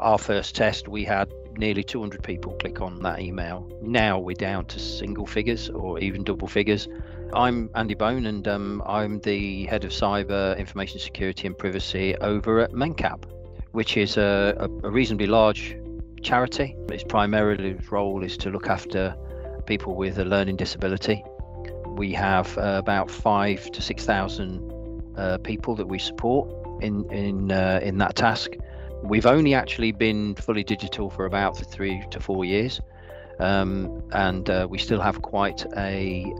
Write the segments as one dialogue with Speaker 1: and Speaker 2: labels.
Speaker 1: Our first test, we had nearly 200 people click on that email. Now we're down to single figures or even double figures. I'm Andy Bone, and I'm the head of cyber information security and privacy over at Mencap, which is a reasonably large charity. Its primary role is to look after people with a learning disability. We have about 5,000 to 6,000 people that we support in that task. We've only actually been fully digital for about 3 to 4 years, and we still have quite a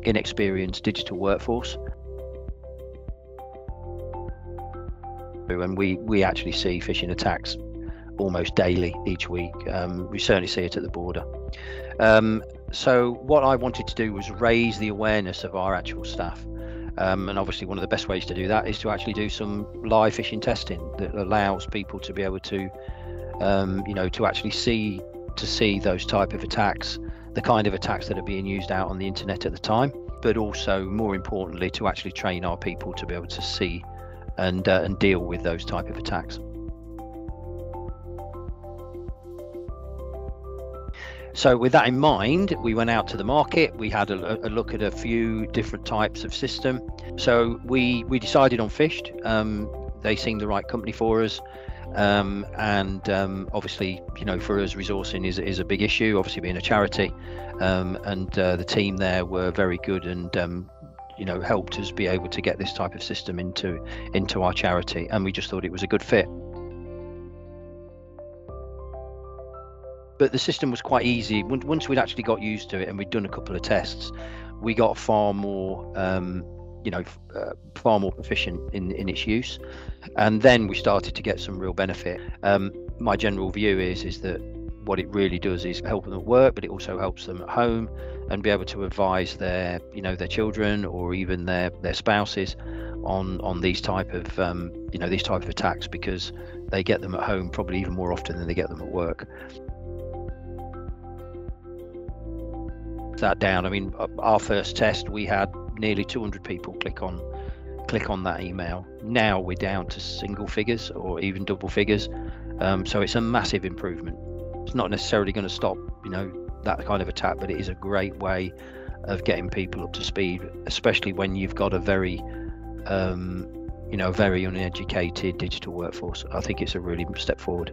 Speaker 1: inexperienced digital workforce. And we actually see phishing attacks almost daily each week. We certainly see it at the border. So what I wanted to do was raise the awareness of our actual staff. And obviously one of the best ways to do that is to actually do some live phishing testing that allows people to be able to, to actually see those type of attacks, the kind of attacks that are being used out on the internet at the time, but also more importantly to actually train our people to be able to see and deal with those type of attacks. So with that in mind, we went out to the market. We had a look at a few different types of system. So we decided on Phished. They seemed the right company for us. And obviously, for us, resourcing is a big issue, obviously being a charity. And the team there were very good and helped us be able to get this type of system into our charity. And we just thought it was a good fit. But the system was quite easy. Once we'd actually got used to it and we'd done a couple of tests, we got far more proficient in its use. And then we started to get some real benefit. My general view is that what it really does is help them at work, but it also helps them at home and be able to advise their children or even their spouses on these type of attacks, because they get them at home probably even more often than they get them at work. That down. I mean, our first test, we had nearly 200 people click on that email. Now we're down to single figures or even double figures. So it's a massive improvement. It's not necessarily going to stop, that kind of attack, but it is a great way of getting people up to speed, especially when you've got a very, very uneducated digital workforce. I think it's a really step forward.